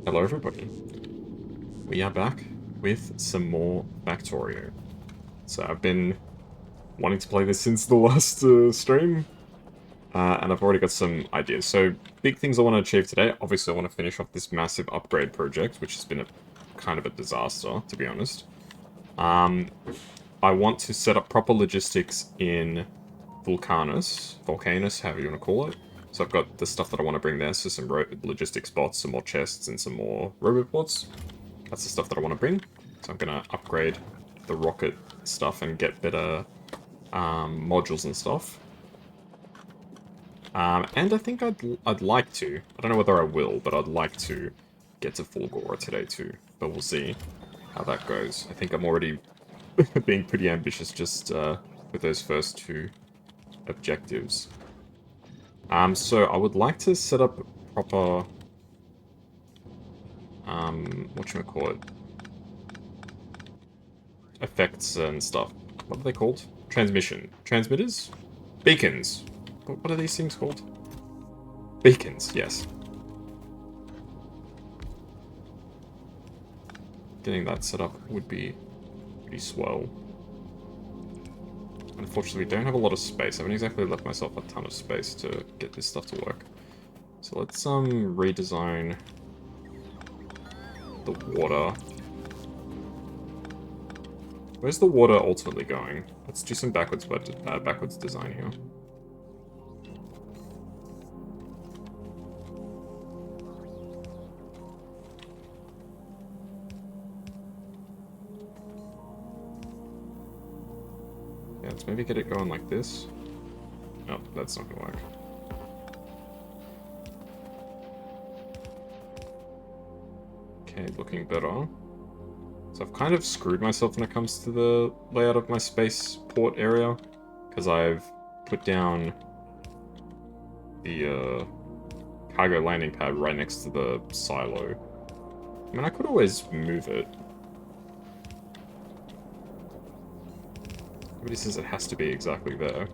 Hello everybody. We are back with some more Factorio. So I've been wanting to play this since the last stream, and I've already got some ideas. So big things I want to achieve today. Obviously I want to finish off this massive upgrade project, which has been a kind of a disaster, to be honest. I want to set up proper logistics in Vulcanus, however you want to call it. So I've got the stuff that I want to bring there, so some logistics bots, some more chests, and some more roboports. That's the stuff that I want to bring. So I'm going to upgrade the rocket stuff and get better modules and stuff. And I think I'd like to. I don't know whether I will, but I'd like to get to full Gora today too. But we'll see how that goes. I think I'm already being pretty ambitious just with those first two objectives. So I would like to set up proper whatchamacallit, effects and stuff. What are they called? Transmitters? Beacons. What are these things called? Beacons, yes. Getting that set up would be pretty swell. Unfortunately, we don't have a lot of space. I haven't exactly left myself a ton of space to get this stuff to work. So let's redesign the water. Where's the water ultimately going? Let's do some backwards design here. Yeah, let's maybe get it going like this. No, that's not gonna work. Okay, looking better. So I've kind of screwed myself when it comes to the layout of my spaceport area, because I've put down the cargo landing pad right next to the silo. I mean, I could always move it. Nobody says it has to be exactly there.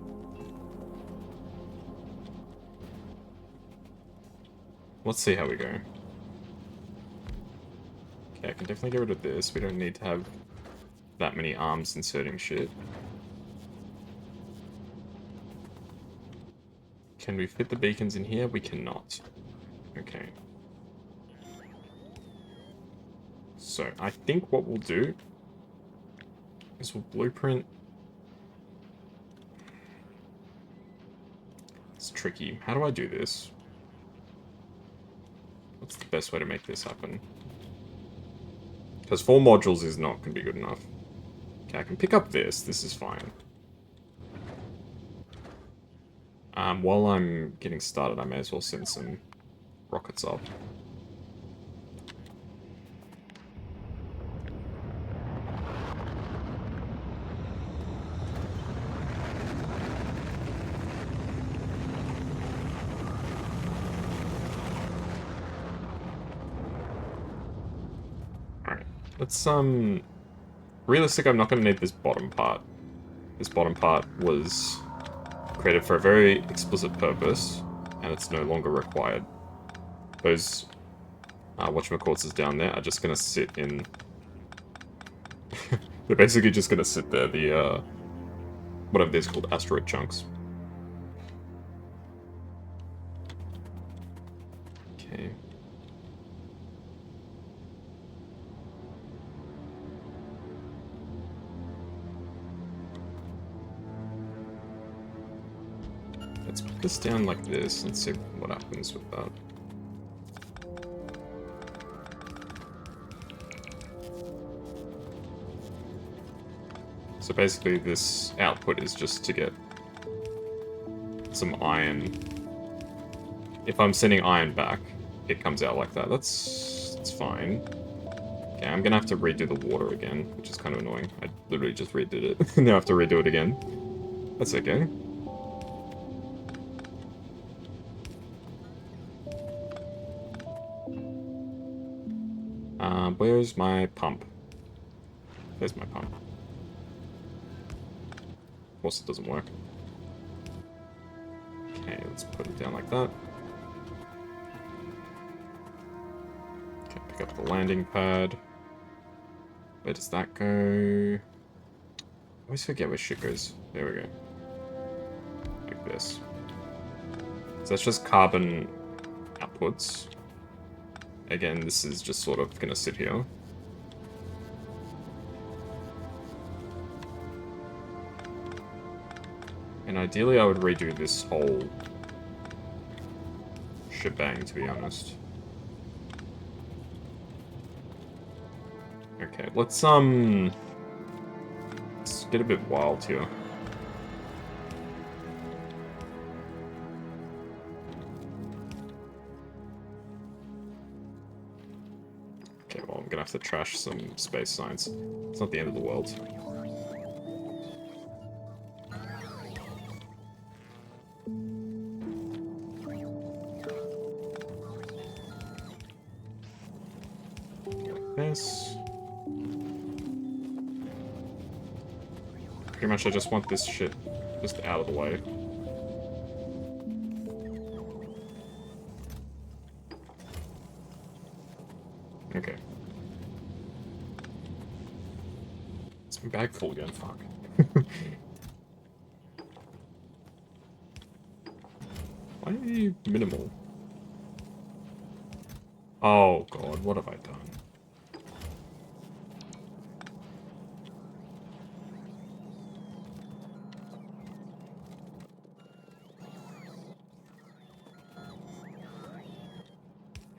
Let's see how we go. Okay, I can definitely get rid of this. We don't need to have that many arms inserting shit. Can we fit the beacons in here? We cannot. Okay. So, I think what we'll do is we'll blueprint. It's tricky. How do I do this? What's the best way to make this happen? Because 4 modules is not going to be good enough. Okay, I can pick up this. This is fine. While I'm getting started, I may as well send some rockets up. Alright, let's, realistic, I'm not going to need this bottom part. This bottom part was created for a very explicit purpose, and it's no longer required. Those whatchamacallits down there are just going to sit in... They're basically just going to sit there, the, whatever these called, asteroid chunks. Okay. Let's put this down like this and see what happens with that. So basically this output is just to get some iron. If I'm sending iron back, it comes out like that. That's fine. Okay, I'm gonna have to redo the water again, which is kind of annoying. I literally just redid it. Now I have to redo it again. That's okay. Where's my pump? There's my pump. Of course it doesn't work. Okay, let's put it down like that. Okay, Pick up the landing pad. Where does that go? I always forget where shit goes. There we go. Like this. So that's just carbon outputs. Again, this is just sort of gonna sit here. And ideally I would redo this whole shebang, to be honest. Okay, let's get a bit wild here. Okay, well, I'm gonna have to trash some space science. It's not the end of the world. Like this. Pretty much I just want this shit just out of the way. Okay. It's my bag full again, fuck. Why are you minimal? Oh god, what have I done?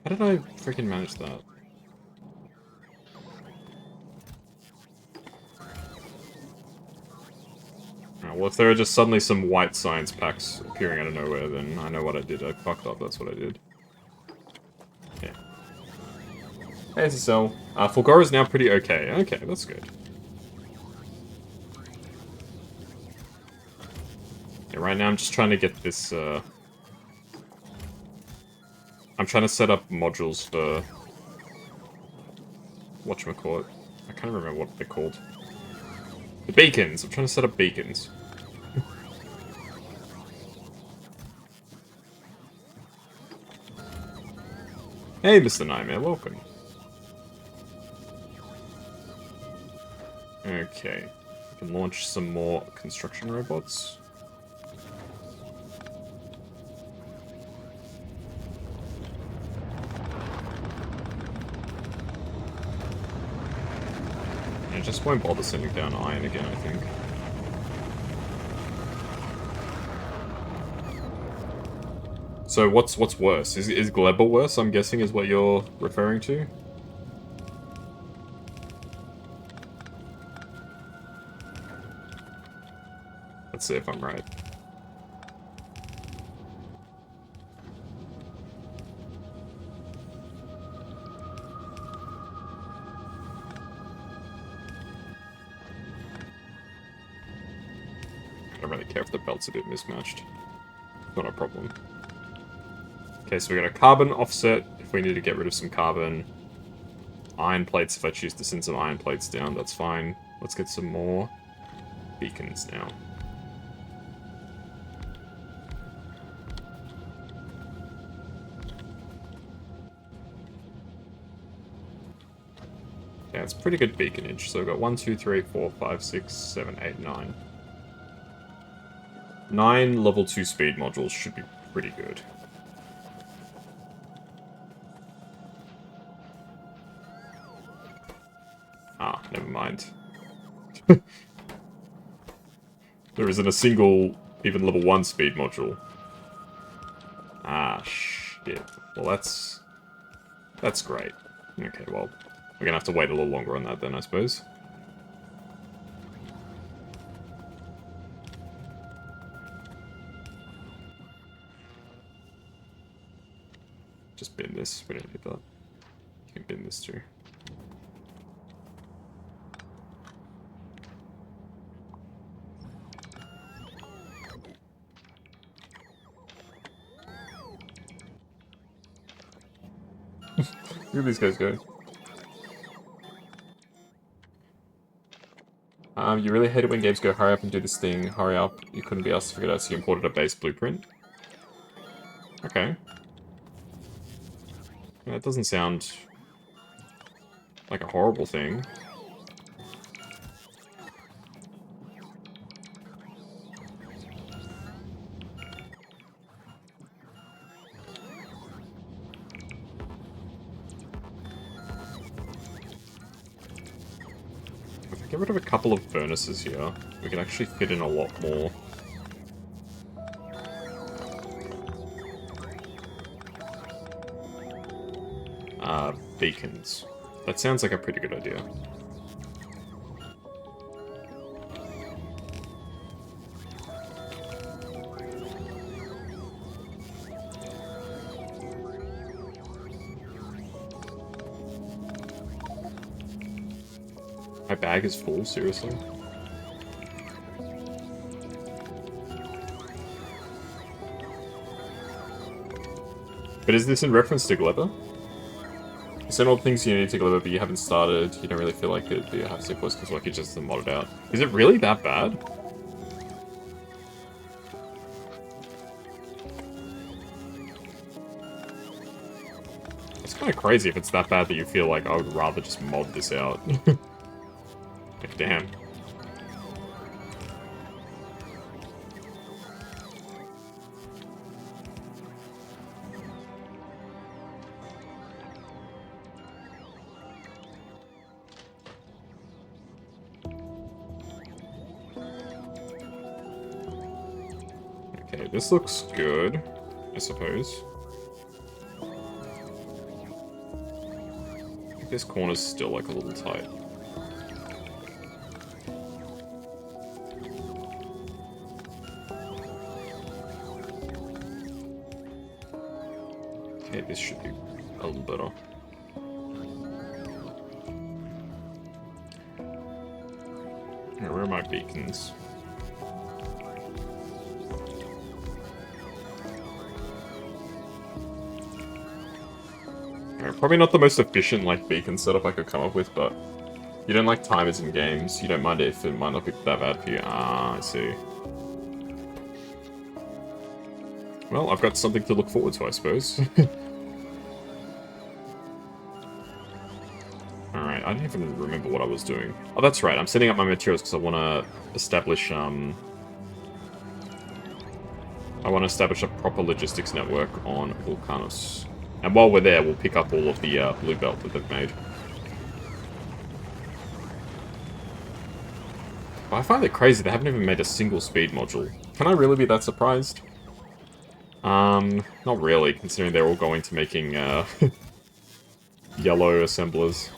How did I freaking manage that? Well, if there are just suddenly some white science packs appearing out of nowhere, then I know what I did. I fucked up, that's what I did. Yeah. Hey, SSL. Fulgora's now pretty okay. Okay, that's good. Yeah, right now I'm just trying to get this, I'm trying to set up modules for... whatchamacallit. I can't remember what they're called. The beacons! I'm trying to set up beacons. Hey, Mr. Nightmare, welcome. Okay. We can launch some more construction robots. I just won't bother sending down iron again, I think. So what's worse? Is Gleba worse, I'm guessing, is what you're referring to? Let's see if I'm right. I don't really care if the belt's a bit mismatched. Not a problem. Okay, so we got a carbon offset if we need to get rid of some carbon. Iron plates if I choose to send some iron plates down, that's fine. Let's get some more beacons now. Yeah, it's pretty good beaconage. So we've got 1, 2, 3, 4, 5, 6, 7, 8, 9. 9 level 2 speed modules should be pretty good. Ah, never mind. There isn't a single, even level 1 speed module. Ah, shit. Well, that's great. Okay, well, we're gonna have to wait a little longer on that then, I suppose. Just bin this. We don't need that. You can bin this too. Look at these guys go. You really hate it when games go, hurry up and do this thing, hurry up. You couldn't be asked to figure it out, so you imported a base blueprint. Okay. Yeah, it doesn't sound like a horrible thing. If we get rid of a couple of furnaces here, we can actually fit in a lot more. Beacons. That sounds like a pretty good idea. My bag is full, seriously? But is this in reference to Gleba? Send all the things you need to Gleba, but you haven't started, you don't really feel like it, but you have to voice because like you just modded out. Is it really that bad? It's kind of crazy if it's that bad that you feel like I would rather just mod this out. Like, damn. Okay, this looks good, I suppose. I think this corner's still like a little tight. Okay, this should be a little better. Now, where are my beacons? Probably not the most efficient, like, beacon setup I could come up with, but you don't like timers in games. You don't mind it if it might not be that bad for you. Ah, I see. Well, I've got something to look forward to, I suppose. Alright, I don't even remember what I was doing. Oh, that's right, I'm setting up my materials because I want to establish, I want to establish a proper logistics network on Vulcanus. And while we're there, we'll pick up all of the blue belt that they've made. But I find it crazy they haven't even made a single speed module. Can I really be that surprised? Not really, considering they're all going to making, yellow assemblers.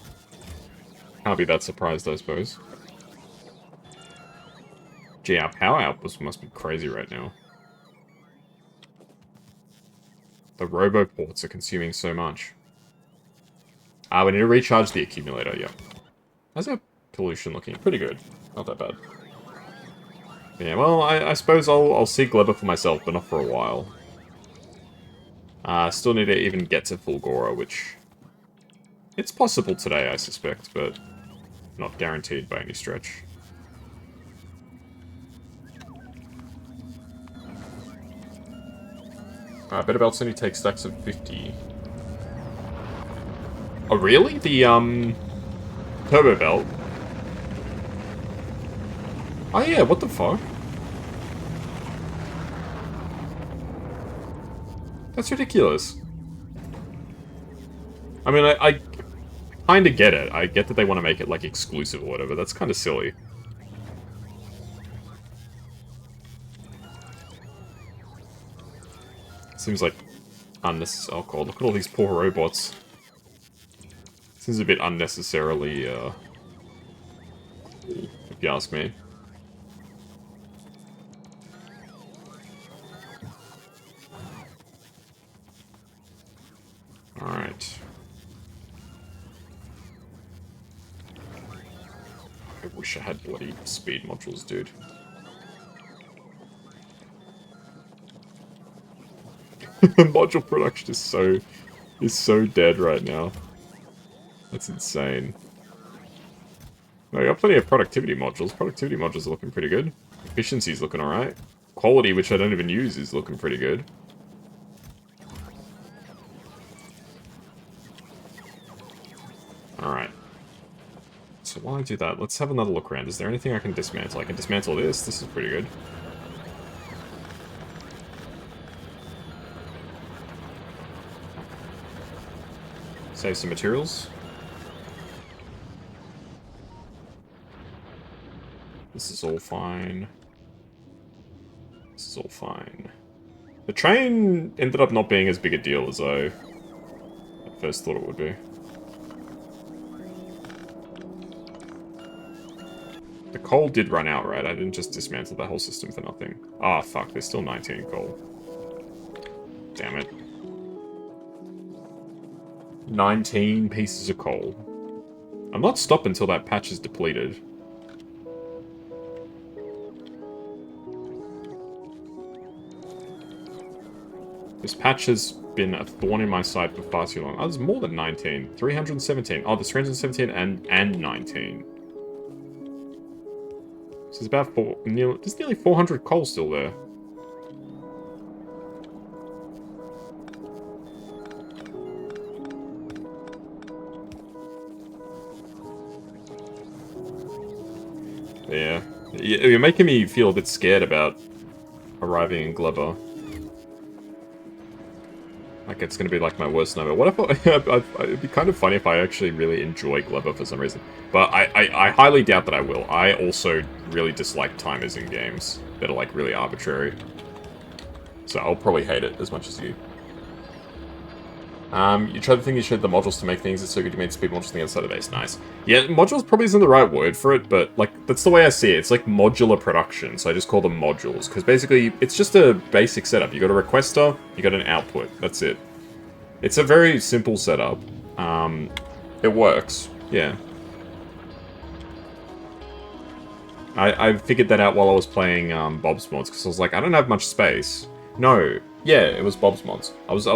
Can't be that surprised, I suppose. Gee, our power output must be crazy right now. The roboports are consuming so much. We need to recharge the accumulator, yep. How's our pollution looking? Pretty good. Not that bad. Yeah, well, I suppose I'll seek Gleba for myself, but not for a while. Still need to even get to Fulgora, which... It's possible today, I suspect, but not guaranteed by any stretch. Better belts only take stacks of 50. Oh, really? The, turbo belt? Oh, yeah, what the fuck? That's ridiculous. I mean, I kind of get it. I get that they want to make it, like, exclusive or whatever. That's kind of silly. Seems like unnecessary. Oh god, look at all these poor robots. Seems a bit unnecessarily, if you ask me. Alright. I wish I had bloody speed modules, dude. Module production is so dead right now. That's insane. No, I got plenty of productivity modules. Productivity modules are looking pretty good. Efficiency's looking alright. Quality, which I don't even use, is looking pretty good. Alright. while I do that, let's have another look around. Is there anything I can dismantle? I can dismantle this. This is pretty good. Save some materials. This is all fine. This is all fine. The train ended up not being as big a deal as I at first thought it would be. The coal did run out, right? I didn't just dismantle the whole system for nothing. Ah, fuck, there's still 19 coal. Damn it. 19 pieces of coal. I'm not stopping until that patch is depleted. This patch has been a thorn in my side for far too long. Oh, there's more than 19. 317. Oh, there's 317 and 19. So there's about there's nearly 400 coal still there. Yeah. You're making me feel a bit scared about arriving in Gleba. Like, it's gonna be like my worst nightmare. What if it'd be kind of funny if I actually really enjoy Gleba for some reason. But I highly doubt that I will. I also really dislike timers in games that are, like, really arbitrary. So I'll probably hate it as much as you. You tried the thing you showed the modules to make things. It's so good you made speed modules on the outside of the base. Nice. Yeah, modules probably isn't the right word for it, but, like, that's the way I see it. It's like modular production, so I just call them modules. Because basically, it's just a basic setup. You got a requester, you got an output. That's it. It's a very simple setup. It works. Yeah. I figured that out while I was playing Bob's Mods, because I was like, I don't have much space. No. Yeah, it was Bob's Mods. I was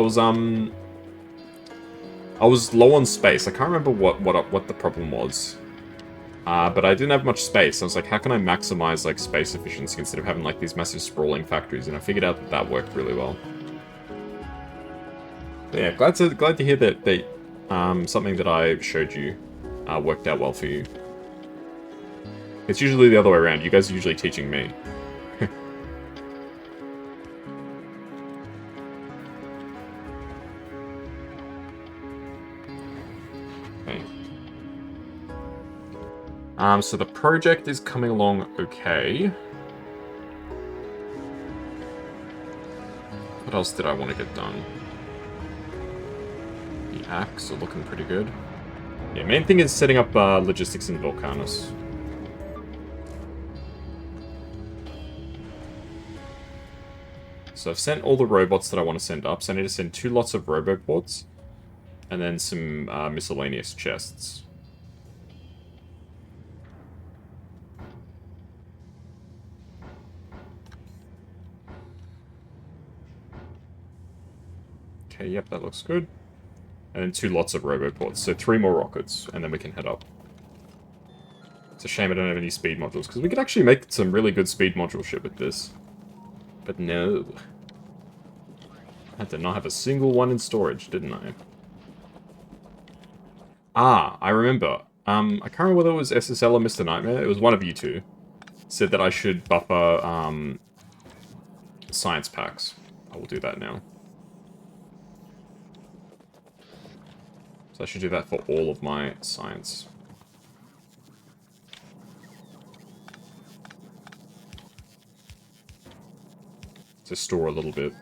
low on space. I can't remember what the problem was. But I didn't have much space. I was like, how can I maximize like space efficiency instead of having like these massive sprawling factories? And I figured out that that worked really well. But yeah, glad to hear that something that I showed you worked out well for you. It's usually the other way around. You guys are usually teaching me. Okay. So the project is coming along okay. What else did I want to get done? The axe are looking pretty good. Yeah, main thing is setting up logistics in Vulcanus. So I've sent all the robots that I want to send up, so I need to send 2 lots of roboports, and then some miscellaneous chests. Okay, yep, that looks good. And then 2 lots of roboports, so 3 more rockets, and then we can head up. It's a shame I don't have any speed modules, because we could actually make some really good speed module shit with this. But no. I did not have a single one in storage, didn't I? Ah, I remember. I can't remember whether it was SSL or Mr. Nightmare. It was one of you two. Said that I should buffer, science packs. I will do that now. So I should do that for all of my science. To store a little bit.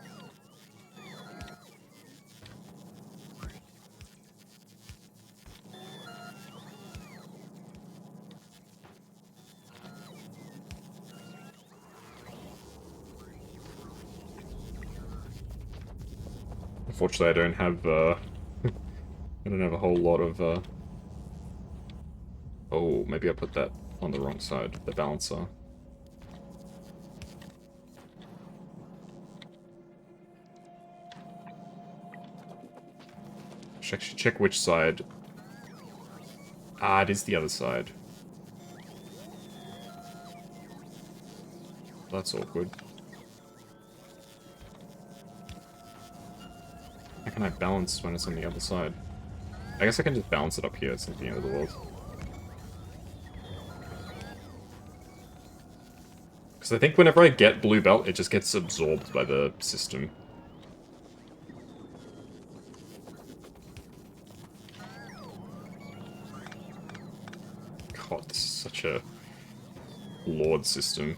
Unfortunately, I don't have, I don't have a whole lot of, Oh, maybe I put that on the wrong side, the balancer. Should actually check which side. Ah, it is the other side. That's awkward. How can I balance when it's on the other side? I guess I can just balance it up here, it's not the end of the world. Because I think whenever I get blue belt, it just gets absorbed by the system. God, this is such a lord system.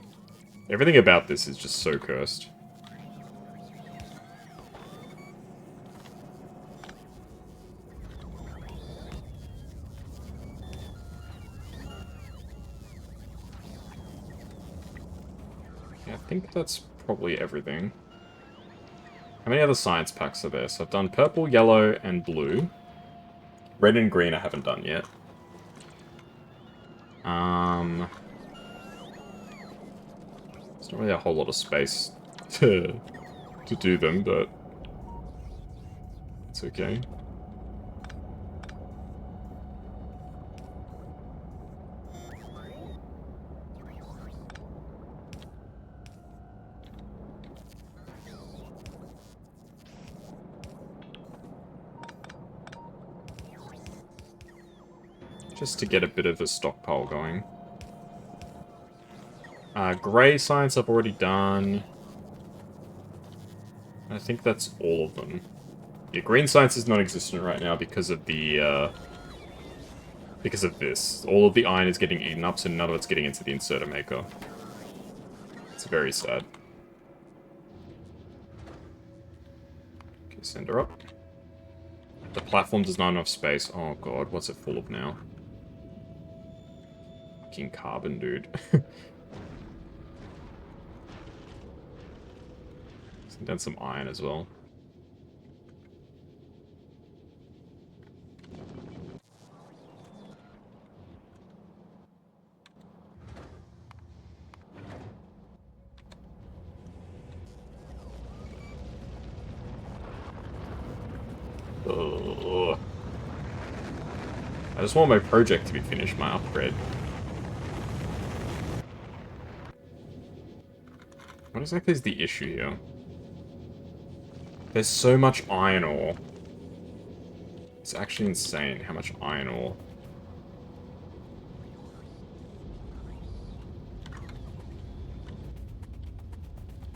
Everything about this is just so cursed. Yeah, I think that's probably everything. How many other science packs are there? So I've done purple, yellow, and blue. Red and green I haven't done yet. There's not really a whole lot of space to do them, but it's okay. Just to get a bit of a stockpile going. Grey science I've already done. I think that's all of them. Yeah, green science is non-existent right now because of the, because of this. All of the iron is getting eaten up, so none of it's getting into the inserter maker. It's very sad. Okay, send her up. The platform does not have enough space. Oh god, what's it full of now? Fucking carbon, dude. Send down some iron as well. Ugh. I just want my project to be finished, my upgrade. What exactly is the issue here? There's so much iron ore. It's actually insane how much iron ore.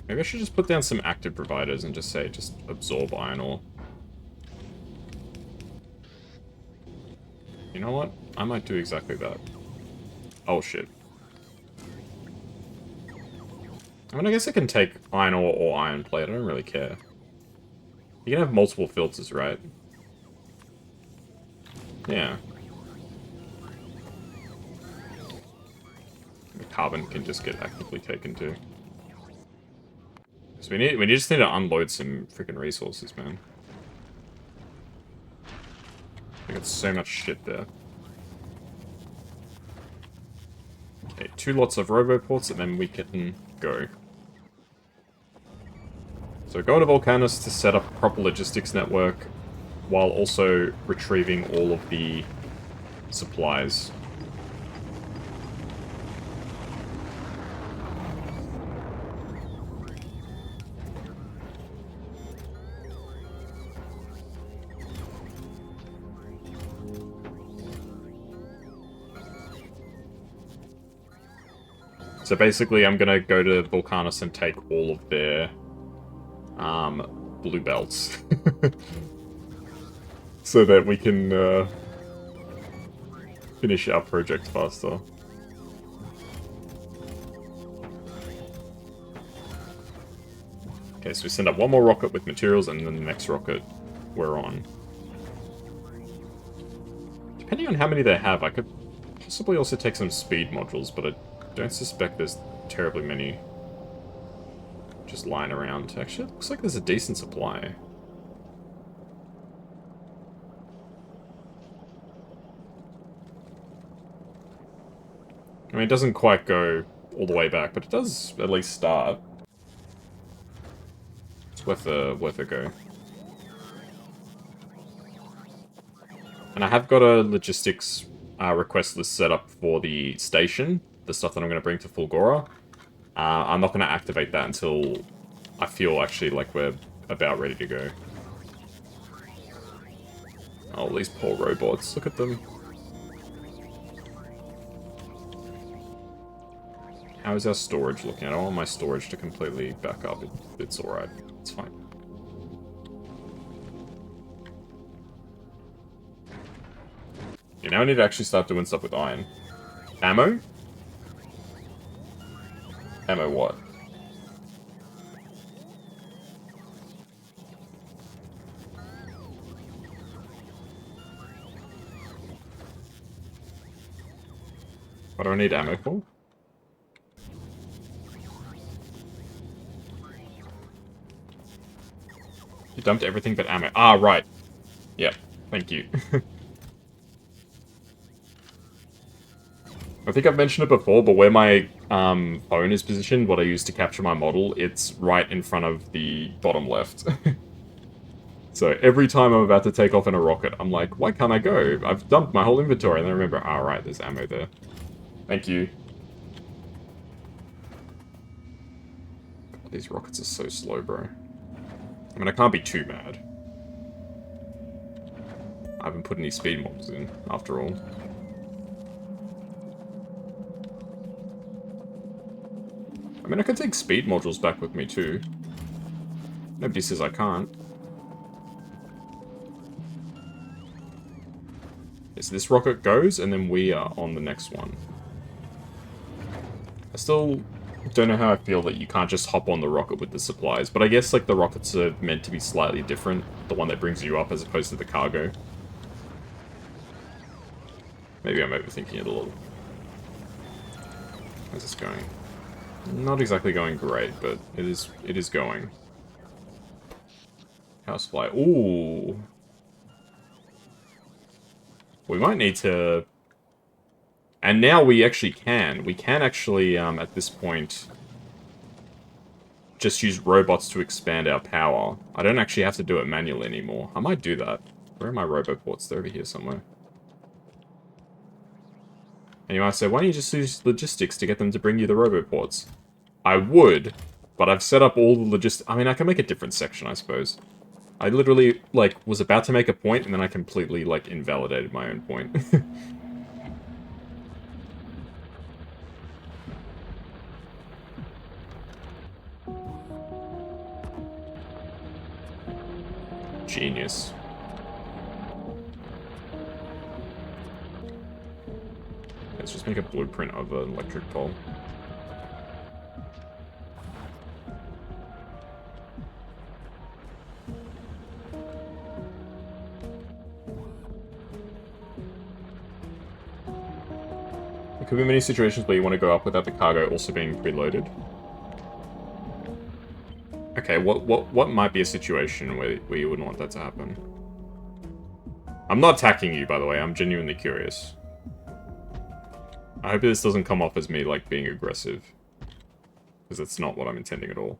Maybe I should just put down some active providers and just say, just absorb iron ore. You know what? I might do exactly that. Oh shit. I mean, I guess I can take iron ore or iron plate, I don't really care. You can have multiple filters, right? Yeah. The carbon can just get actively taken too. So we just need to unload some freaking resources, man. We got so much shit there. Okay, 2 lots of roboports and then we can go. So go to Vulcanus to set up a proper logistics network while also retrieving all of the supplies. So basically I'm gonna go to Vulcanus and take all of their blue belts. So that we can finish our project faster. Okay, so we send up one more rocket with materials and then the next rocket we're on. Depending on how many they have, I could possibly also take some speed modules, but I don't suspect there's terribly many just lying around. Actually, it looks like there's a decent supply. I mean, it doesn't quite go all the way back, but it does at least start. It's worth a go. And I have got a logistics request list set up for the station, the stuff that I'm going to bring to Fulgora. I'm not going to activate that until I feel actually like we're about ready to go. Oh, these poor robots, look at them. How is our storage looking? I don't want my storage to completely back up. It's alright. It's fine. Yeah, now I need to actually start doing stuff with iron. Ammo? Ammo what? What do I need ammo for? You dumped everything but ammo. Ah, right. Yep. Thank you. I think I've mentioned it before, but where my phone is positioned, what I use to capture my model, it's right in front of the bottom left. So every time I'm about to take off in a rocket, I'm like, why can't I go? I've dumped my whole inventory, and then I remember, ah, right, there's ammo there. Thank you. God, these rockets are so slow, bro. I mean, I can't be too mad. I haven't put any speed models in, after all. I mean, I can take speed modules back with me, too. Nobody says I can't. Yes, this rocket goes, and then we are on the next one. I still don't know how I feel that you can't just hop on the rocket with the supplies, but I guess, like, the rockets are meant to be slightly different. The one that brings you up as opposed to the cargo. Maybe I'm overthinking it a little. How's this going? Not exactly going great, but it is going. Power supply. Ooh. We might need to... And now we actually can. We can actually, at this point, just use robots to expand our power. I don't actually have to do it manually anymore. I might do that. Where are my roboports? They're over here somewhere. And you might say, why don't you just use logistics to get them to bring you the roboports? I would, but I've set up all the logistics. I mean, I can make a different section, I suppose. I literally, like, was about to make a point, and then I completely, like, invalidated my own point. Genius. Let's just make a blueprint of an electric pole. There could be many situations where you want to go up without the cargo also being preloaded. Okay, what might be a situation where you wouldn't want that to happen? I'm not attacking you, by the way. I'm genuinely curious. I hope this doesn't come off as me, like, being aggressive. Because that's not what I'm intending at all.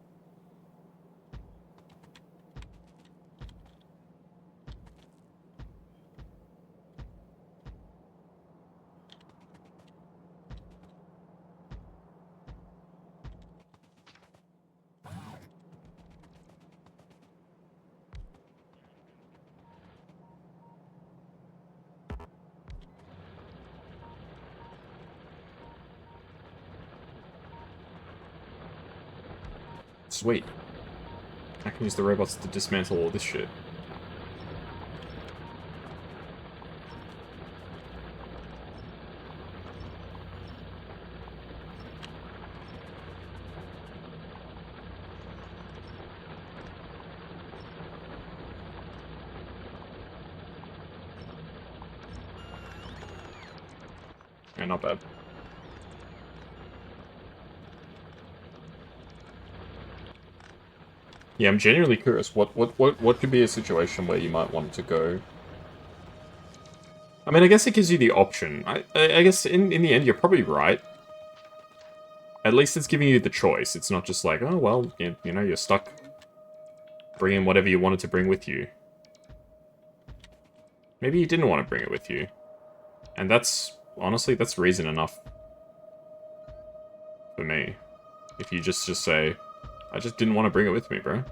Sweet. I can use the robots to dismantle all this shit. Yeah, not bad. Yeah, I'm genuinely curious. What could be a situation where you might want to go? I mean, I guess it gives you the option. I guess in the end, you're probably right. At least it's giving you the choice. It's not just like, oh, well, you know, you're stuck. Bring in whatever you wanted to bring with you. Maybe you didn't want to bring it with you. And that's, honestly, that's reason enough for me. If you just say, I just didn't want to bring it with me, bro.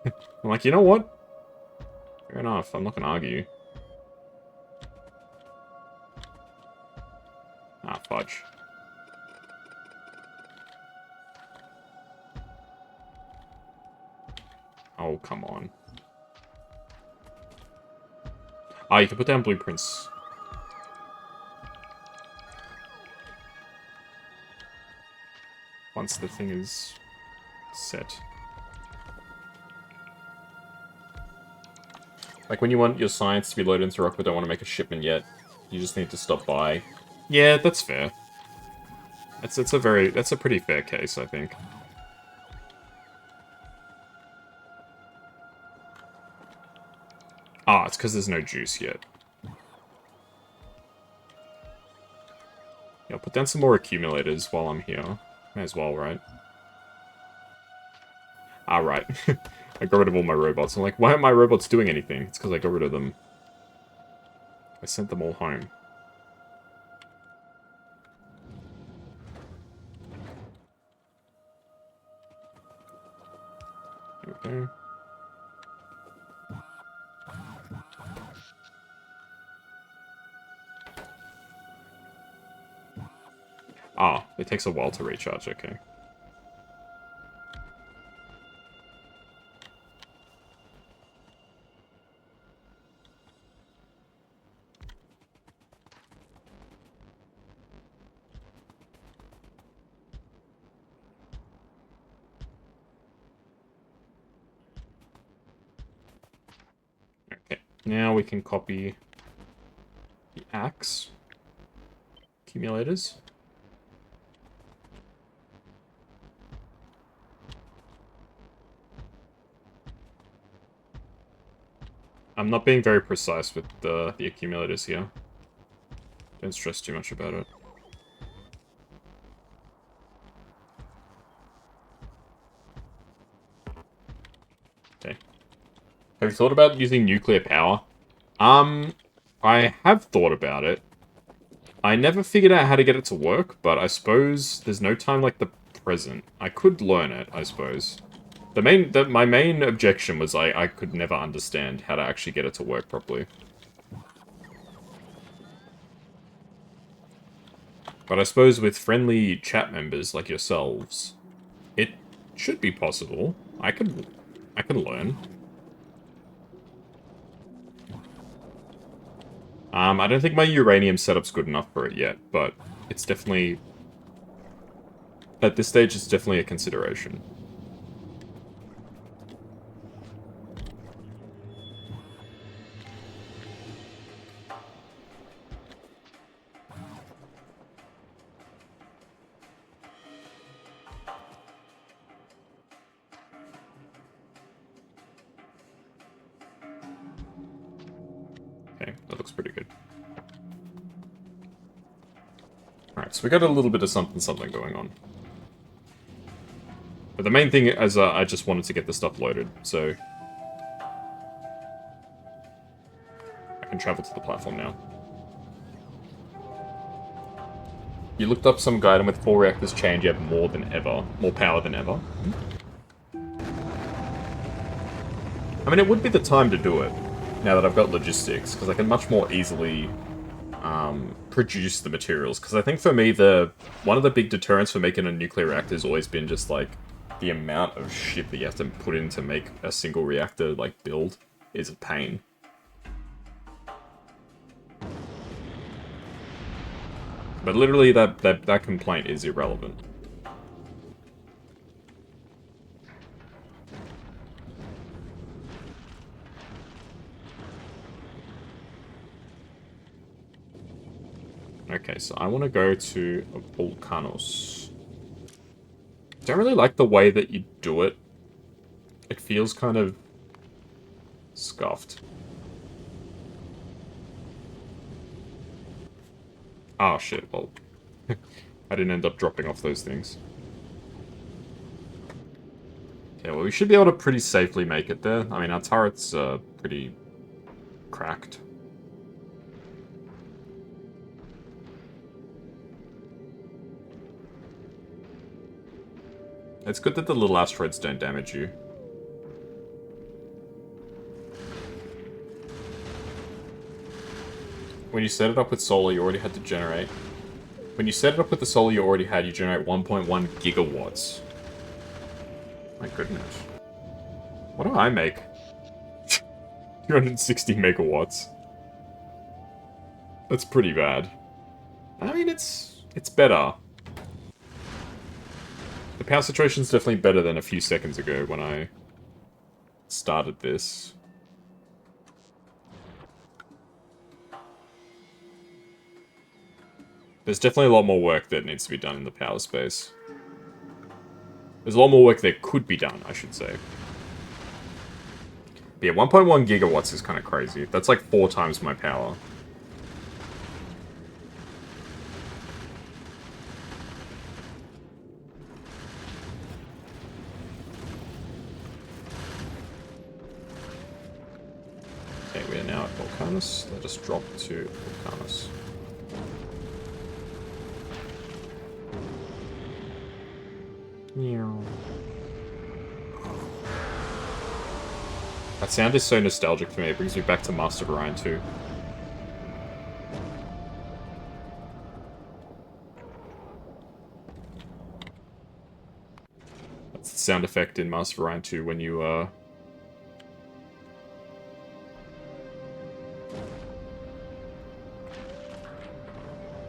I'm like, you know what? Fair enough, I'm not gonna argue. Ah, fudge. Oh, come on. Oh, you can put down blueprints. Once the thing is set. Like when you want your science to be loaded into Rock but don't want to make a shipment yet, you just need to stop by. Yeah, that's fair. That's a pretty fair case, I think. Ah, it's because there's no juice yet. Yeah, I'll put down some more accumulators while I'm here. May as well, right? Ah, right. I got rid of all my robots. I'm like, why aren't my robots doing anything? It's because I got rid of them. I sent them all home. There we go. Ah, it takes a while to recharge, okay. Okay, now we can copy the axe accumulators. I'm not being very precise with the accumulators here. Don't stress too much about it. Okay. Have you thought about using nuclear power? I have thought about it. I never figured out how to get it to work, but I suppose there's no time like the present. I could learn it, I suppose. My main objection was I could never understand how to actually get it to work properly. But I suppose with friendly chat members like yourselves, it should be possible. I can learn. I don't think my uranium setup's good enough for it yet, but it's definitely... At this stage, it's definitely a consideration. Okay, that looks pretty good. Alright, so we got a little bit of something going on. But the main thing is I just wanted to get the stuff loaded, so... I can travel to the platform now. You looked up some guide, and with 4 reactors chained, you have more power than ever. I mean, it would be the time to do it, now that I've got logistics, because I can much more easily produce the materials. Because I think for me, one of the big deterrents for making a nuclear reactor has always been just, like, the amount of shit that you have to put in to make a single reactor, like, build is a pain. But literally, that complaint is irrelevant. Okay, so I want to go to Vulcanus. Don't really like the way that you do it. It feels kind of scuffed. Ah, shit, well... I didn't end up dropping off those things. Okay, well, we should be able to pretty safely make it there. I mean, our turret's pretty cracked. It's good that the little asteroids don't damage you. When you set it up with solar, you already had to generate... When you set it up with the solar you already had, you generate 1.1 gigawatts. My goodness. What do I make? 260 megawatts. That's pretty bad. I mean, it's better. The power situation's definitely better than a few seconds ago when I started this. There's definitely a lot more work that needs to be done in the power space. There's a lot more work that could be done, I should say. But yeah, 1.1 gigawatts is kind of crazy. That's like 4 times my power. Okay, we are now at Vulcanus. Let us drop to Vulcanus. That sound is so nostalgic for me, it brings me back to Master of Orion 2. That's the sound effect in Master of Orion 2 when you,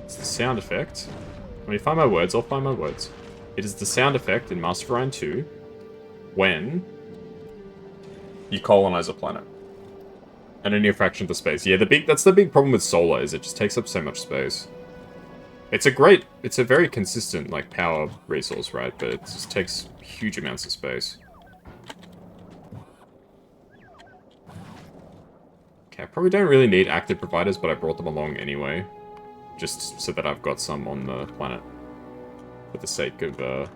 It's the sound effect. When you find my words, I'll find my words. It is the sound effect in Master of Orion 2 when you colonize a planet. And only a fraction of the space. Yeah, that's the big problem with solar, is it just takes up so much space. It's a very consistent, like, power resource, right? But it just takes huge amounts of space. Okay, I probably don't really need active providers, but I brought them along anyway. Just so that I've got some on the planet. For the sake of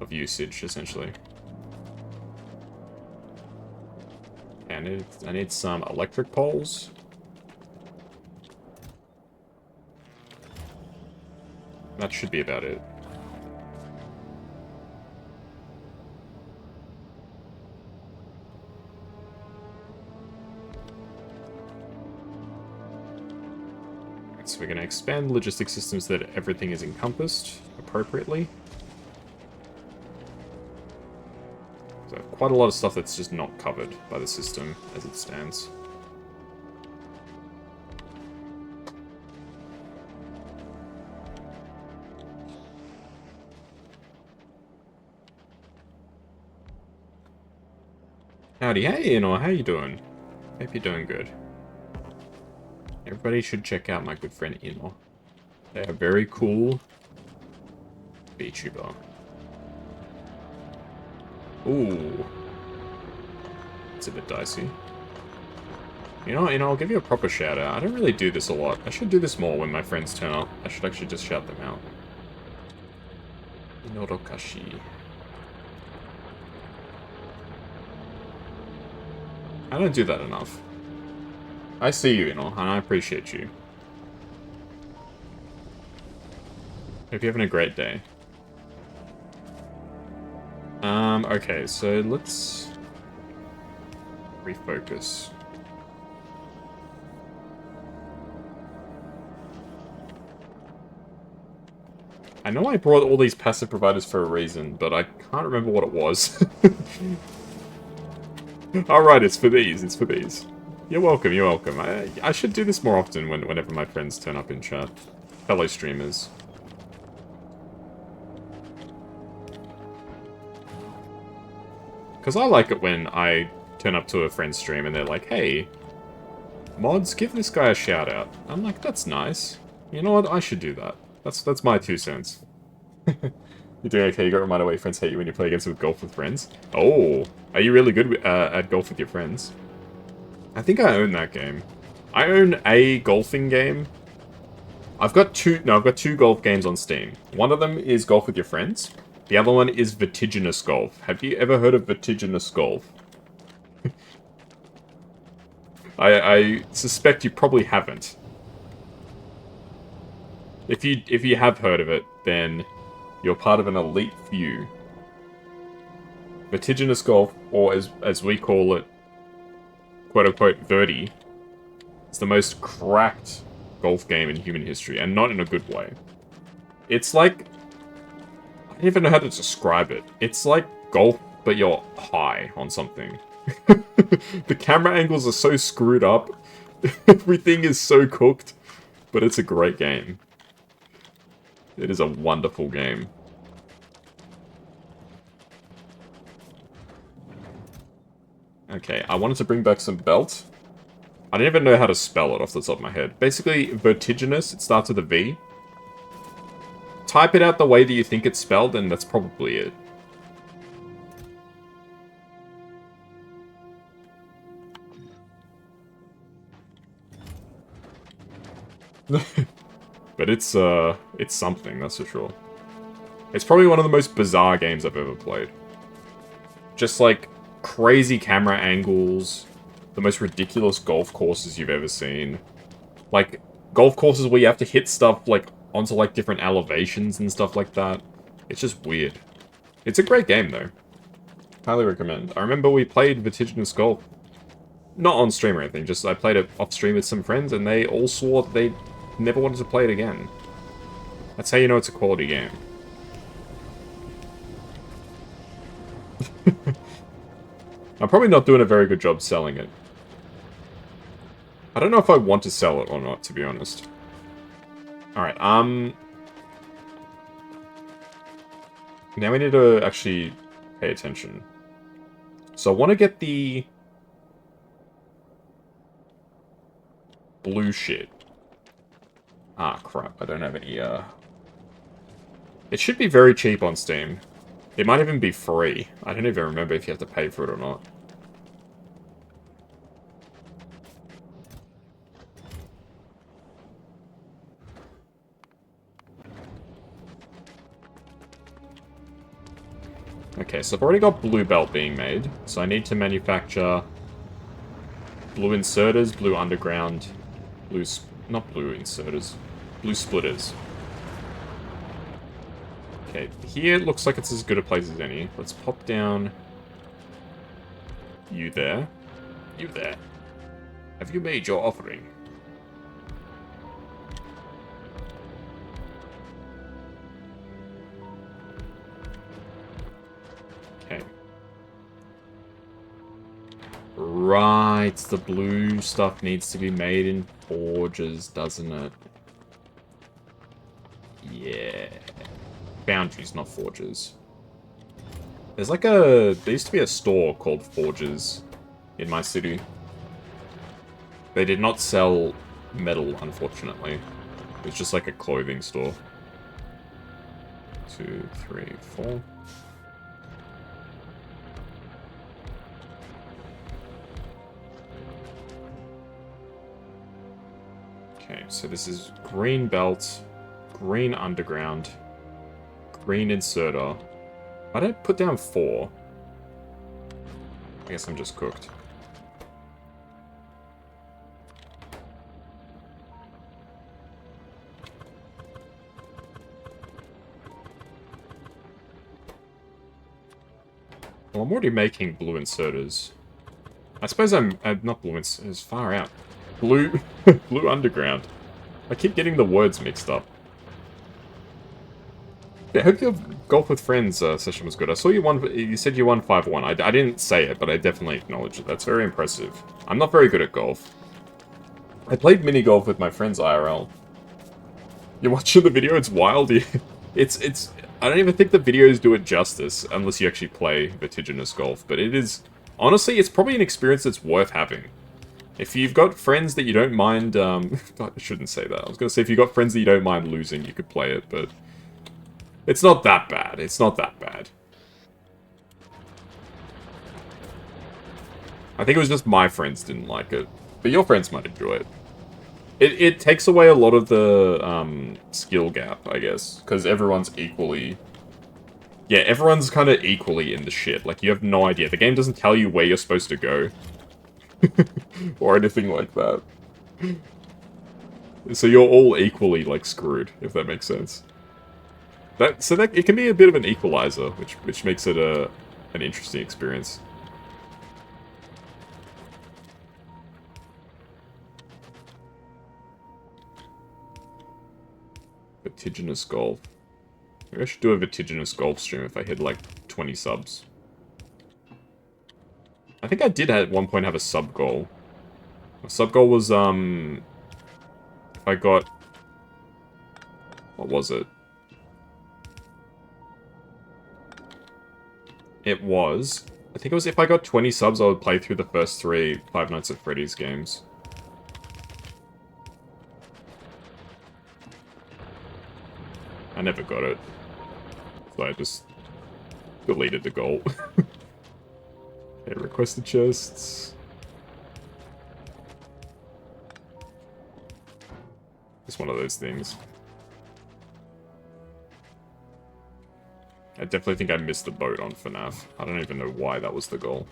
usage, essentially. Okay, I need some electric poles. That should be about it. So we're going to expand logistics systems so that everything is encompassed appropriately. So quite a lot of stuff that's just not covered by the system as it stands. Howdy, hey, how you doing? Hope you're doing good. Everybody should check out my good friend Ino. They're a very cool VTuber. Ooh. It's a bit dicey. I'll give you a proper shout out. I don't really do this a lot. I should do this more when my friends turn up. I should actually just shout them out. Inorokashi. I don't do that enough. I see you, and I appreciate you. Hope you're having a great day. Okay, so let's refocus. I know I brought all these passive providers for a reason, but I can't remember what it was. Alright, it's for these. You're welcome, you're welcome. I should do this more often whenever my friends turn up in chat. Fellow streamers. Because I like it when I turn up to a friend's stream and they're like, hey, mods, give this guy a shout out. I'm like, that's nice. You know what? I should do that. That's my 2 cents. You're doing okay, you got reminded why your friends hate you when you play against with golf with friends. Oh, are you really good at golf with your friends? I think I own that game. I own a golfing game. I've got 2 golf games on Steam. One of them is Golf with Your Friends. The other one is Vertiginous Golf. Have you ever heard of Vertiginous Golf? I suspect you probably haven't. If you have heard of it, then you're part of an elite few. Vertiginous Golf, or as we call it, quote-unquote, Verti, is the most cracked golf game in human history, and not in a good way. It's like... don't even know how to describe it. It's like golf, but you're high on something. The camera angles are so screwed up. Everything is so cooked. But it's a great game. It is a wonderful game. Okay, I wanted to bring back some belt. I don't even know how to spell it off the top of my head. Basically, vertiginous, it starts with a V. Type it out the way that you think it's spelled, and that's probably it. But it's something, that's for sure. It's probably one of the most bizarre games I've ever played. Just like crazy camera angles, the most ridiculous golf courses you've ever seen. Like golf courses where you have to hit stuff like onto like different elevations and stuff like that. It's just weird. It's a great game though. Highly recommend. I remember we played Vertiginous Golf. Not on stream or anything, just I played it off stream with some friends and they all swore they never wanted to play it again. That's how you know it's a quality game. I'm probably not doing a very good job selling it. I don't know if I want to sell it or not, to be honest. Alright, now we need to actually pay attention. So I want to get the blue shit. Ah, crap, I don't have any, It should be very cheap on Steam. It might even be free. I don't even remember if you have to pay for it or not. Okay, so I've already got blue belt being made, so I need to manufacture blue inserters, blue underground, not blue inserters, blue splitters. Okay, here it looks like it's as good a place as any. Let's pop down you there. You there. Have you made your offering? Okay. Right, the blue stuff needs to be made in forges, doesn't it? Yeah. Foundries, not forges. There's like there used to be a store called Forges in my city. They did not sell metal, unfortunately. It was just like a clothing store. 2, 3, 4. Okay, so this is green belt, green underground, green inserter. Why did I put down 4? I guess I'm just cooked. Well, I'm already making blue inserters. I suppose I'm not blue inserters, far out. Blue, blue underground. I keep getting the words mixed up. Yeah, I hope your golf with friends session was good. I saw you said you won 5-1. I didn't say it, but I definitely acknowledge it. That's very impressive. I'm not very good at golf. I played mini golf with my friends IRL. You're watching the video, it's wild. It's I don't even think the videos do it justice unless you actually play vertiginous golf, but it is honestly, it's probably an experience that's worth having. If you've got friends that you don't mind I shouldn't say that. I was going to say if you've got friends that you don't mind losing, you could play it, but it's not that bad. It's not that bad. I think it was just my friends didn't like it. But your friends might enjoy it. It takes away a lot of the skill gap, I guess. Because everyone's equally... Yeah, everyone's kind of equally in the shit. Like, you have no idea. The game doesn't tell you where you're supposed to go. Or anything like that. So you're all equally, like, screwed, if that makes sense. So it can be a bit of an equalizer, which makes it an interesting experience. Vertiginous golf. Maybe I should do a vertiginous golf stream if I hit like 20 subs. I think I did at one point have a sub goal. My sub goal was, if I got... What was it? It was... I think it was if I got 20 subs, I would play through the first 3 Five Nights at Freddy's games. I never got it. So I just deleted the goal. Okay, requested chests. It's one of those things. I definitely think I missed the boat on FNAF. I don't even know why that was the goal.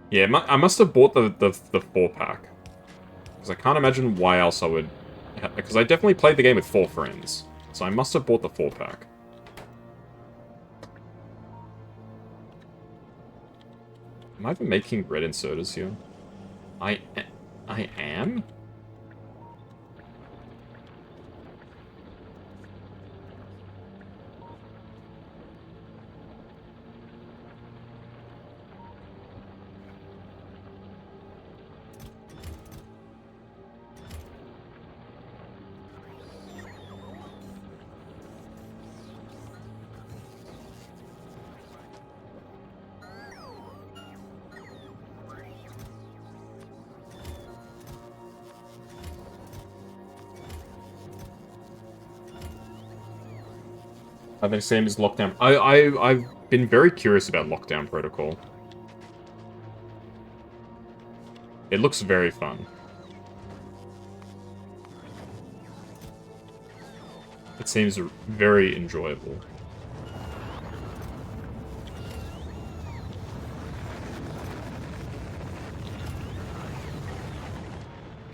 Yeah, I must have bought the 4-pack. Because I can't imagine why else I would... Because I definitely played the game with 4 friends. So I must have bought the 4-pack. Am I even making red inserters here? I am? I think same as Lockdown. I've been very curious about Lockdown Protocol. It looks very fun. It seems very enjoyable.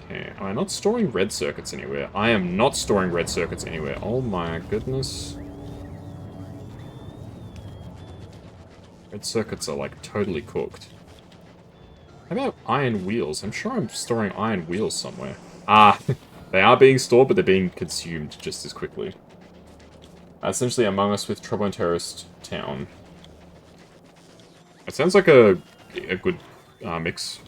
Okay, am I not storing red circuits anywhere? I am not storing red circuits anywhere. Oh my goodness. Red circuits are like totally cooked. How about iron wheels? I'm sure I'm storing iron wheels somewhere. Ah, they are being stored, but they're being consumed just as quickly. Essentially Among Us with Trouble in Terrorist Town. It sounds like a good mix.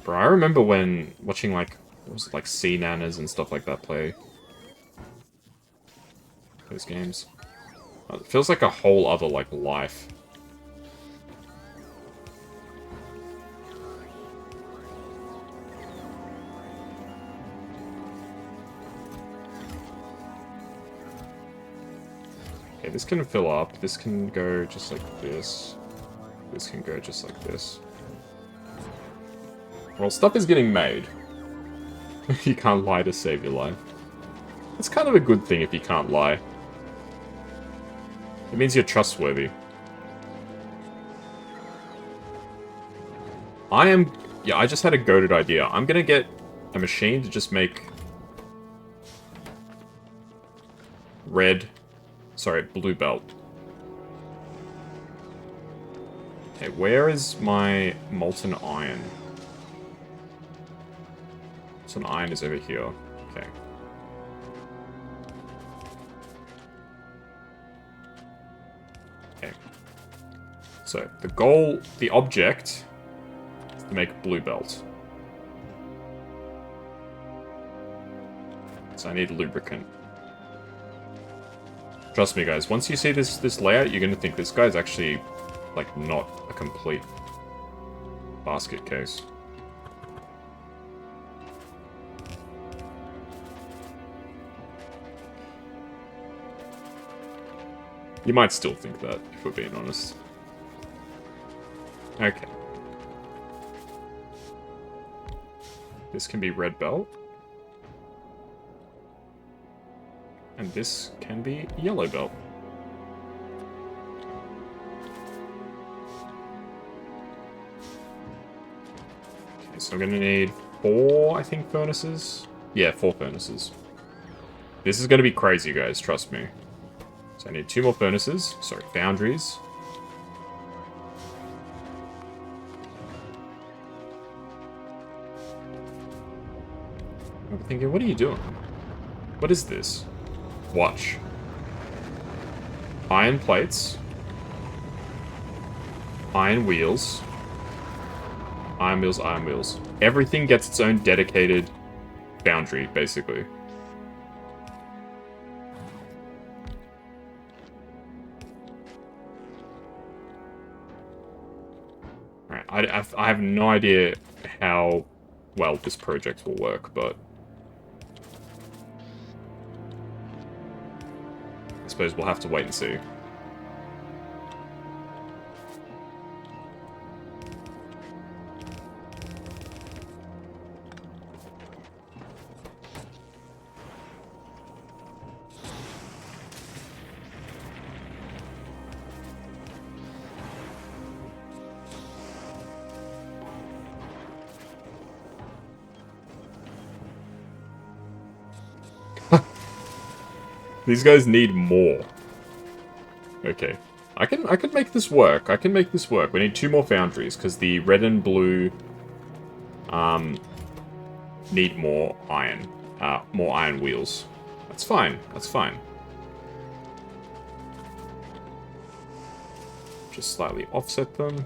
Bro, I remember when watching like, what was it, like Sea Nanas and stuff like that play those games. It feels like a whole other, like, life. Okay, this can fill up. This can go just like this. This can go just like this. Well, stuff is getting made. You can't lie to save your life. It's kind of a good thing if you can't lie. It means you're trustworthy. Yeah, I just had a goated idea. I'm gonna get a machine to just make blue belt. Okay, where is my molten iron? Molten iron is over here. Okay. Okay. So, the goal, the object, is to make blue belt. So I need lubricant. Trust me, guys, once you see this layout, you're gonna think this guy's actually, like, not a complete basket case. You might still think that, if we're being honest. Okay. This can be red belt. And this can be yellow belt. Okay, so I'm gonna need 4, I think, furnaces. Yeah, 4 furnaces. This is gonna be crazy, guys, trust me. So I need 2 more furnaces. Sorry, foundries. I'm thinking, what are you doing? What is this? Watch. Iron plates. Iron wheels. Iron wheels, iron wheels. Everything gets its own dedicated foundry, basically. Alright, I have no idea how well this project will work, but I suppose we'll have to wait and see. These guys need more. Okay. I can make this work. I can make this work. We need 2 more foundries, because the red and blue need more iron. More iron wheels. That's fine. That's fine. Just slightly offset them.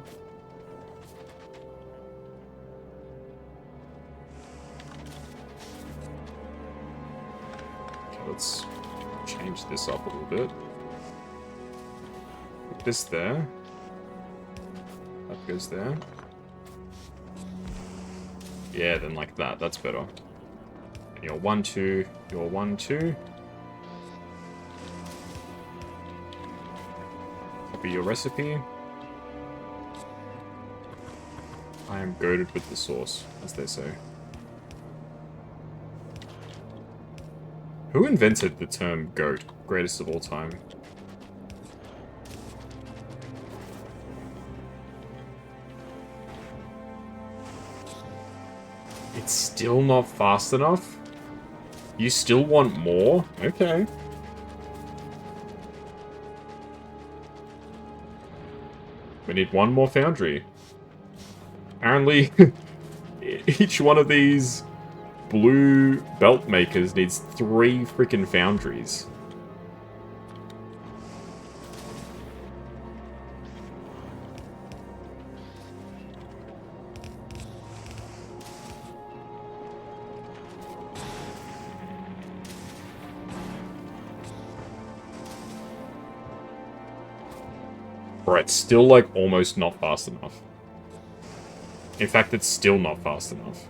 Okay, let's change this up a little bit. Put this there. That goes there. Yeah, then like that. That's better. And you're 1, 2. You're 1, 2. Copy your recipe. I am goated with the sauce, as they say. Who invented the term GOAT? Greatest of all time. It's still not fast enough? You still want more? Okay. We need 1 more foundry. Apparently, each one of these blue belt makers needs 3 freaking foundries. Right, it's still like almost not fast enough. In fact, it's still not fast enough.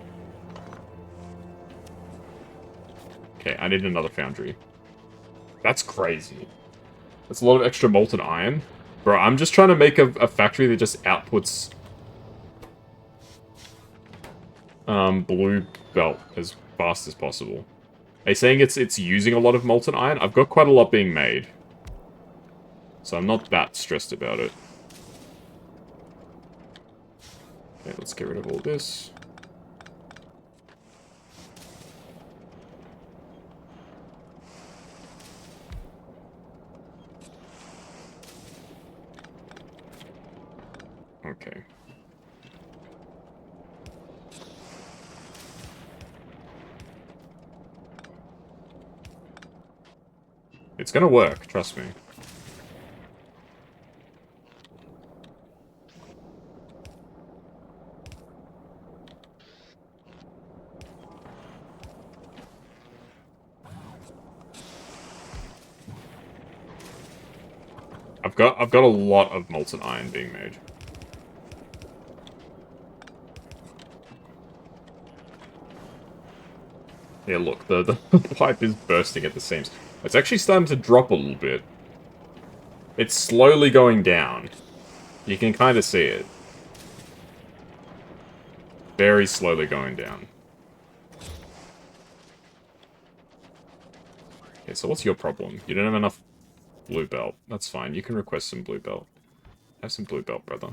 Okay, I need another foundry. That's crazy. That's a lot of extra molten iron. Bro, I'm just trying to make a factory that just outputs blue belt as fast as possible. Are you saying it's using a lot of molten iron? I've got quite a lot being made. So I'm not that stressed about it. Okay, let's get rid of all this. Okay. It's gonna work, trust me. I've got a lot of molten iron being made. Yeah, look, the pipe is bursting at the seams. It's actually starting to drop a little bit. It's slowly going down. You can kind of see it. Very slowly going down. Okay, so what's your problem? You don't have enough blue belt. That's fine. You can request some blue belt. Have some blue belt, brother.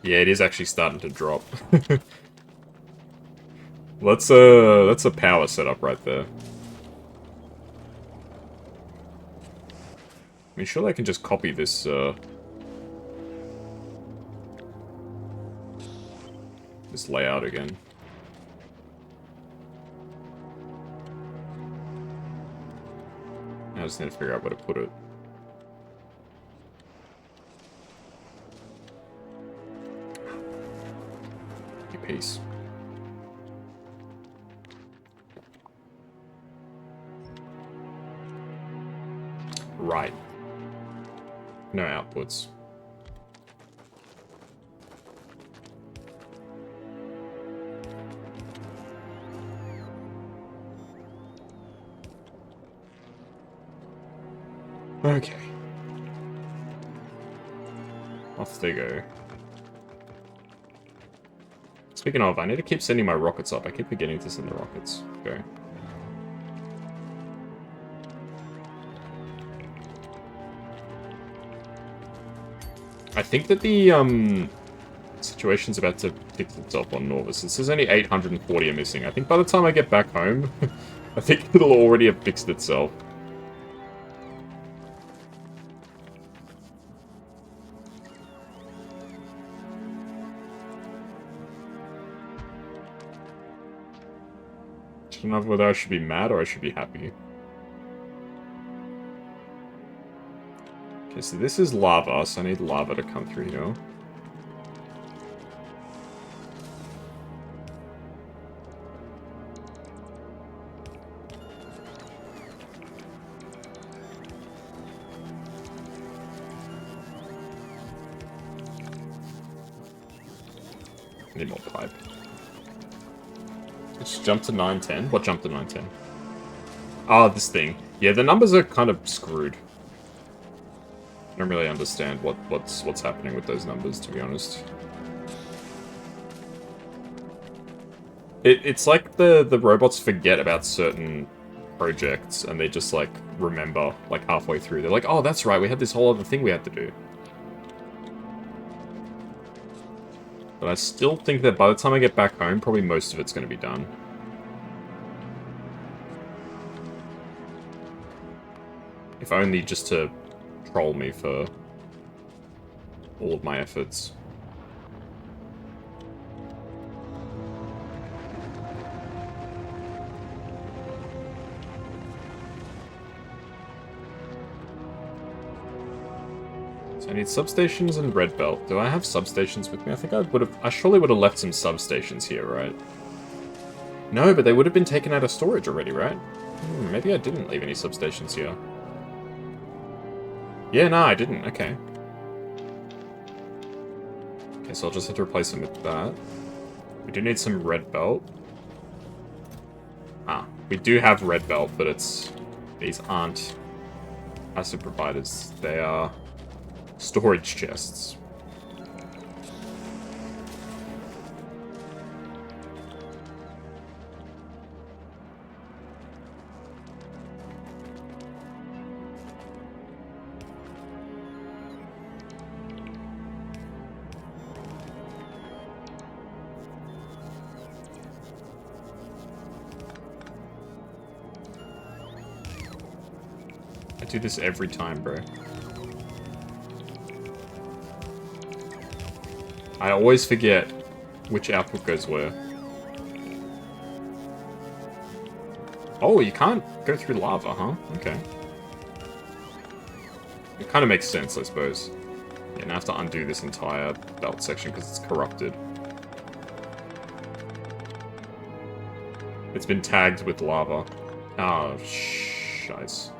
Yeah, it is actually starting to drop. That's a power setup right there. I mean, surely I can just copy this, this layout again. I just need to figure out where to put it. Piece. Right. No outputs. Okay. Off they go. Speaking of, I need to keep sending my rockets up. I keep forgetting to send the rockets. Go. I think that the, situation's about to fix itself on Norvis. It says only 840 are missing. I think by the time I get back home, I think it'll already have fixed itself. I don't know whether I should be mad or I should be happy. Okay, so this is lava, so I need lava to come through here. I need more pipe. Let's jump to 910. What jump to 910? Ah, this thing. Yeah, the numbers are kind of screwed. I don't really understand what's happening with those numbers, to be honest. It's like the robots forget about certain projects, and they just, like, remember, like, halfway through. They're like, oh, that's right, we had this whole other thing we had to do. But I still think that by the time I get back home, probably most of it's going to be done. If only just to troll me for all of my efforts. So I need substations and red belt. Do I have substations with me? I think I surely would have left some substations here, right? No, but they would have been taken out of storage already, right? Maybe I didn't leave any substations here. Yeah, no, I didn't. Okay. Okay, so I'll just have to replace them with that. We do need some red belt. Ah, we do have red belt, but it's... These aren't passive providers. They are storage chests. I do this every time, bro. I always forget which output goes where. Oh, you can't go through lava, huh? Okay. It kind of makes sense, I suppose. Yeah, now I have to undo this entire belt section because it's corrupted. It's been tagged with lava. Oh, shice.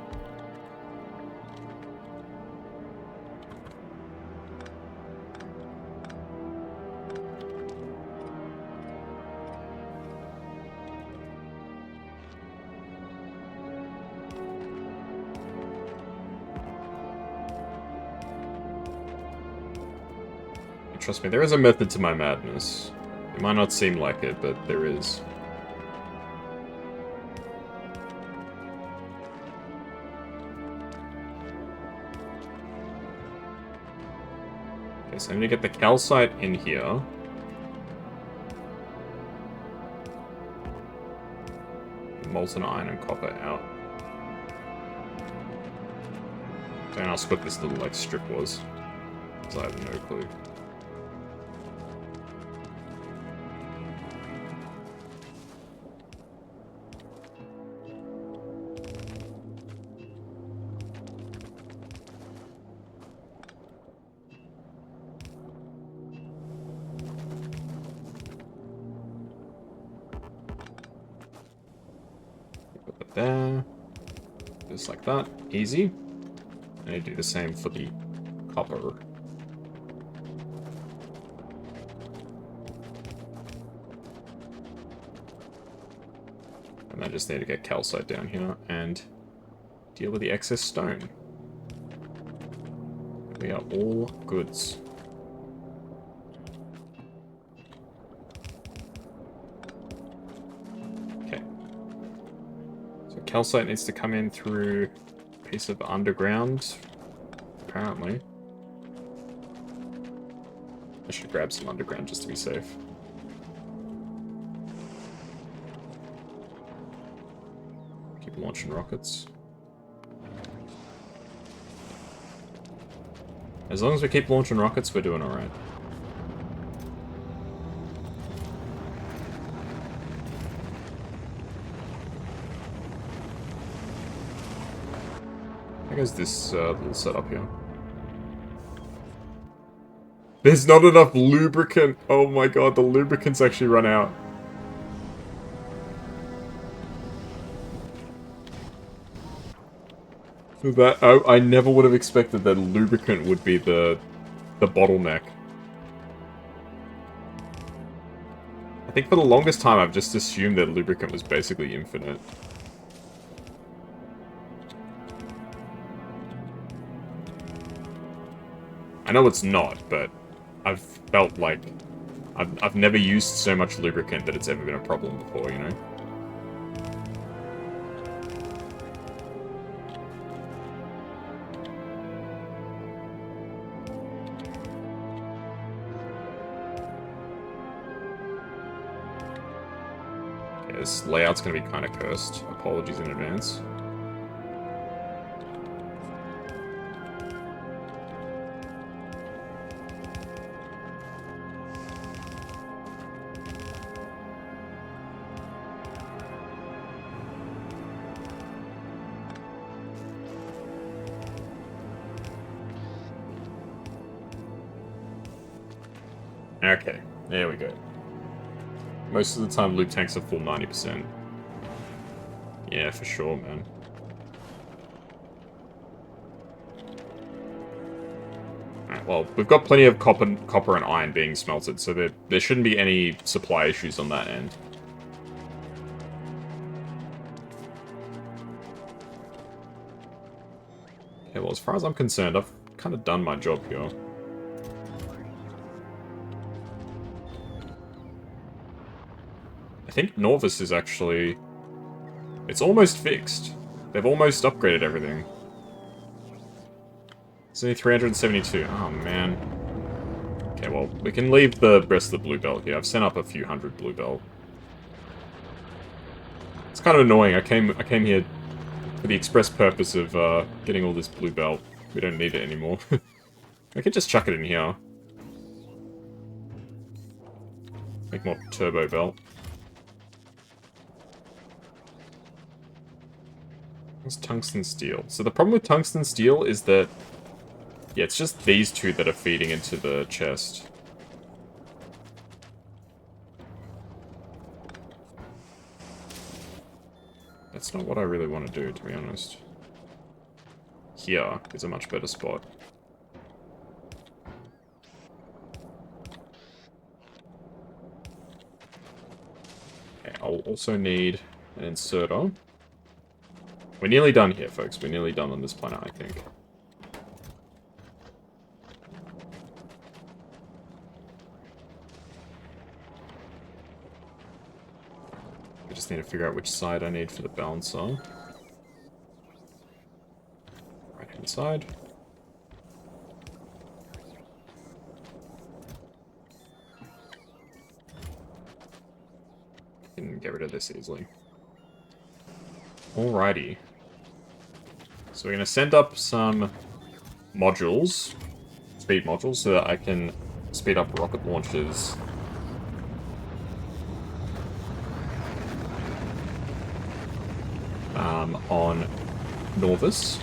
Trust me, there is a method to my madness. It might not seem like it, but there is. Okay, so I need to get the calcite in here. Molten iron and copper out. Don't ask what this little, like, strip was. Because I have no clue. Put that there. Just like that. Easy. And I do the same for the copper. And I just need to get calcite down here and deal with the excess stone. We are all goods. Okay. So calcite needs to come in through a piece of underground, apparently. I should grab some underground just to be safe. Keep launching rockets. As long as we keep launching rockets, we're doing alright. How goes this little setup here? There's not enough lubricant! Oh my god, the lubricant's actually run out. That I never would have expected that lubricant would be the bottleneck. I think for the longest time I've just assumed that lubricant was basically infinite. I know it's not, but I've felt like I've never used so much lubricant that it's ever been a problem before, you know? This layout's gonna be kind of cursed. Apologies in advance. Okay, there we go. Most of the time, loot tanks are full 90%. Yeah, for sure, man. Alright, well, we've got plenty of copper and iron being smelted, so there shouldn't be any supply issues on that end. Okay, well, as far as I'm concerned, I've kind of done my job here. I think Norvis is actually... It's almost fixed. They've almost upgraded everything. It's only 372. Oh, man. Okay, well, we can leave the rest of the blue belt here. I've sent up a few hundred blue belt. It's kind of annoying. I came here for the express purpose of getting all this blue belt. We don't need it anymore. I could just chuck it in here. Make more turbo belt. What's tungsten steel? So the problem with tungsten steel is that... Yeah, it's just these two that are feeding into the chest. That's not what I really want to do, to be honest. Here is a much better spot. Okay, I'll also need an inserter. We're nearly done here, folks. We're nearly done on this planet, I think. I just need to figure out which side I need for the balancer. Right-hand side. Can get rid of this easily. Alrighty. So we're going to send up some modules, speed modules, so that I can speed up rocket launches. On Norvis.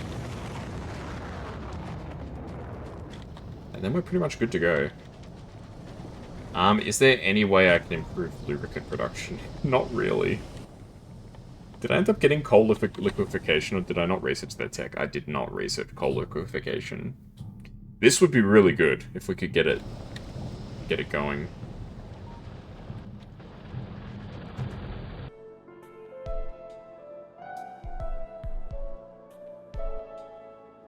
And then we're pretty much good to go. Is there any way I can improve lubricant production? Not really. Did I end up getting coal liquefaction, or did I not research that tech? I did not research coal liquefaction. This would be really good if we could get it going.